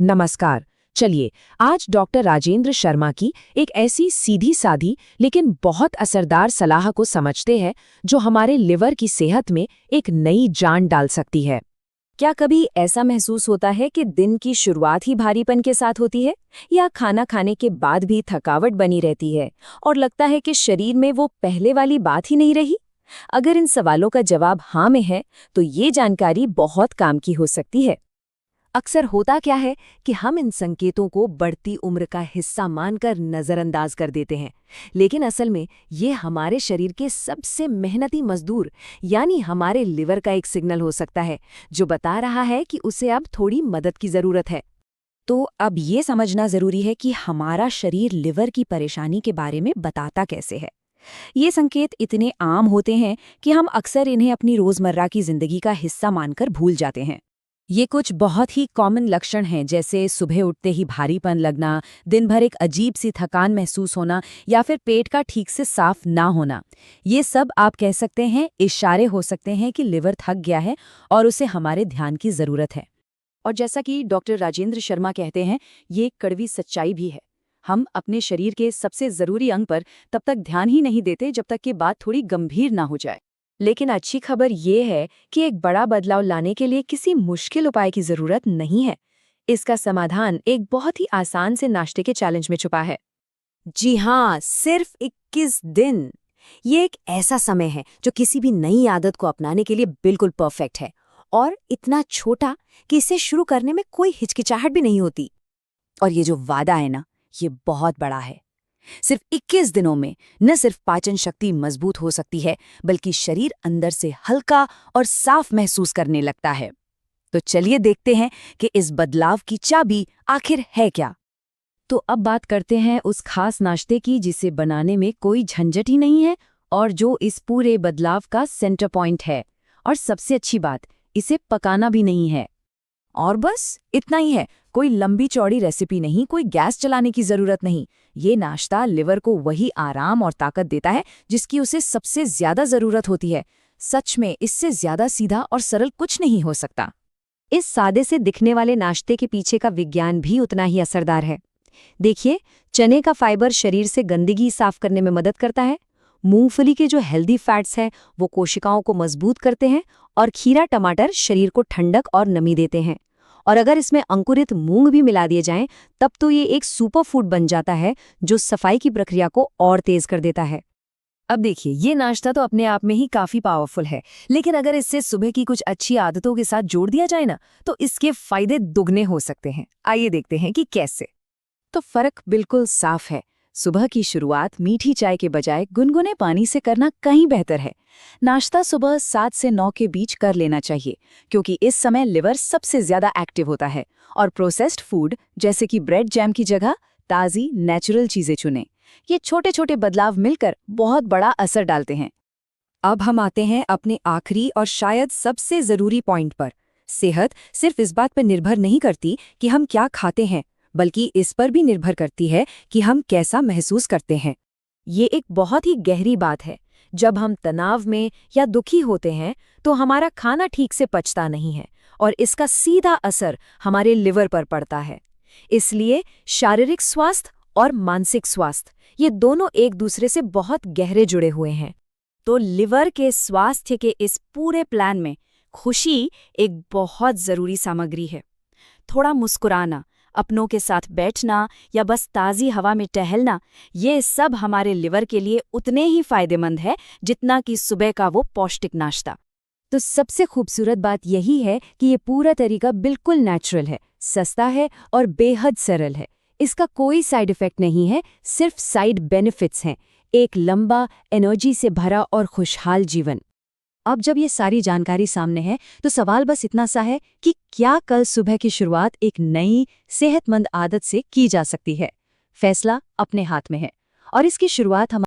नमस्कार। चलिए, आज डॉक्टर राजेंद्र शर्मा की एक ऐसी सीधी सादी लेकिन बहुत असरदार सलाह को समझते हैं जो हमारे लिवर की सेहत में एक नई जान डाल सकती है। क्या कभी ऐसा महसूस होता है कि दिन की शुरुआत ही भारीपन के साथ होती है या खाना खाने के बाद भी थकावट बनी रहती है और लगता है कि शरीर में वो पहले वाली बात ही नहीं रही? अगर इन सवालों का जवाब हाँ में है तो ये जानकारी बहुत काम की हो सकती है। अक्सर होता क्या है कि हम इन संकेतों को बढ़ती उम्र का हिस्सा मानकर नज़रअंदाज कर देते हैं, लेकिन असल में ये हमारे शरीर के सबसे मेहनती मजदूर यानी हमारे लिवर का एक सिग्नल हो सकता है जो बता रहा है कि उसे अब थोड़ी मदद की ज़रूरत है। तो अब ये समझना ज़रूरी है कि हमारा शरीर लिवर की परेशानी के बारे में बताता कैसे है। ये संकेत इतने आम होते हैं कि हम अक्सर इन्हें अपनी रोज़मर्रा की ज़िंदगी का हिस्सा मानकर भूल जाते हैं। ये कुछ बहुत ही कॉमन लक्षण हैं, जैसे सुबह उठते ही भारीपन लगना, दिन भर एक अजीब सी थकान महसूस होना या फिर पेट का ठीक से साफ ना होना। ये सब आप कह सकते हैं इशारे हो सकते हैं कि लिवर थक गया है और उसे हमारे ध्यान की ज़रूरत है। और जैसा कि डॉक्टर राजेंद्र शर्मा कहते हैं, ये कड़वी सच्चाई भी है। हम अपने शरीर के सबसे ज़रूरी अंग पर तब तक ध्यान ही नहीं देते जब तक कि बात थोड़ी गंभीर ना हो जाए। लेकिन अच्छी खबर ये है कि एक बड़ा बदलाव लाने के लिए किसी मुश्किल उपाय की जरूरत नहीं है। इसका समाधान एक बहुत ही आसान से नाश्ते के चैलेंज में छुपा है। जी हाँ, सिर्फ 21 दिन। ये एक ऐसा समय है जो किसी भी नई आदत को अपनाने के लिए बिल्कुल परफेक्ट है और इतना छोटा कि इसे शुरू करने में कोई हिचकिचाहट भी नहीं होती। और ये जो वादा है ना, ये बहुत बड़ा है। सिर्फ 21 दिनों में न सिर्फ पाचन शक्ति मजबूत हो सकती है, बल्कि शरीर अंदर से हल्का और साफ महसूस करने लगता है। तो चलिए देखते हैं कि इस बदलाव की चाबी आखिर है क्या। तो अब बात करते हैं उस खास नाश्ते की जिसे बनाने में कोई झंझट ही नहीं है और जो इस पूरे बदलाव का सेंटर पॉइंट है। और सबसे अच्छी बात, इसे पकाना भी नहीं है। और बस इतना ही है, कोई लंबी चौड़ी रेसिपी नहीं, कोई गैस चलाने की जरूरत नहीं। ये नाश्ता लिवर को वही आराम और ताकत देता है जिसकी उसे सबसे ज्यादा जरूरत होती है। सच में इससे ज्यादा सीधा और सरल कुछ नहीं हो सकता। इस सादे से दिखने वाले नाश्ते के पीछे का विज्ञान भी उतना ही असरदार है। देखिए, चने का फाइबर शरीर से गंदगी साफ करने में मदद करता है। मूंगफली के जो हेल्दी फैट्स हैं वो कोशिकाओं को मजबूत करते हैं और खीरा टमाटर शरीर को ठंडक और नमी देते हैं। और अगर इसमें अंकुरित मूंग भी मिला दिए जाएं, तब तो ये एक सुपर फूड बन जाता है जो सफाई की प्रक्रिया को और तेज कर देता है। अब देखिए, ये नाश्ता तो अपने आप में ही काफी पावरफुल है, लेकिन अगर इससे सुबह की कुछ अच्छी आदतों के साथ जोड़ दिया जाए ना, तो इसके फायदे दुगने हो सकते हैं। आइए देखते हैं कि कैसे। तो फर्क बिल्कुल साफ है। सुबह की शुरुआत मीठी चाय के बजाय गुनगुने पानी से करना कहीं बेहतर है। नाश्ता सुबह 7 से 9 के बीच कर लेना चाहिए, क्योंकि इस समय लिवर सबसे ज्यादा एक्टिव होता है। और प्रोसेस्ड फूड जैसे कि ब्रेड जैम की जगह ताज़ी नेचुरल चीजें चुनें। ये छोटे छोटे बदलाव मिलकर बहुत बड़ा असर डालते हैं। अब हम आते हैं अपने आखिरी और शायद सबसे जरूरी पॉइंट पर। सेहत सिर्फ इस बात पर निर्भर नहीं करती कि हम क्या खाते हैं, बल्कि इस पर भी निर्भर करती है कि हम कैसा महसूस करते हैं। ये एक बहुत ही गहरी बात है। जब हम तनाव में या दुखी होते हैं तो हमारा खाना ठीक से पचता नहीं है और इसका सीधा असर हमारे लिवर पर पड़ता है। इसलिए शारीरिक स्वास्थ्य और मानसिक स्वास्थ्य ये दोनों एक दूसरे से बहुत गहरे जुड़े हुए हैं। तो लिवर के स्वास्थ्य के इस पूरे प्लान में खुशी एक बहुत ज़रूरी सामग्री है। थोड़ा मुस्कुराना, अपनों के साथ बैठना या बस ताज़ी हवा में टहलना, ये सब हमारे लिवर के लिए उतने ही फायदेमंद है जितना कि सुबह का वो पौष्टिक नाश्ता। तो सबसे खूबसूरत बात यही है कि ये पूरा तरीका बिल्कुल नेचुरल है, सस्ता है और बेहद सरल है। इसका कोई साइड इफ़ेक्ट नहीं है, सिर्फ साइड बेनिफिट्स हैं। एक लंबा, एनर्जी से भरा और खुशहाल जीवन। अब जब ये सारी जानकारी सामने है तो सवाल बस इतना सा है कि क्या कल सुबह की शुरुआत एक नई सेहतमंद आदत से की जा सकती है। फैसला अपने हाथ में है और इसकी शुरुआत हम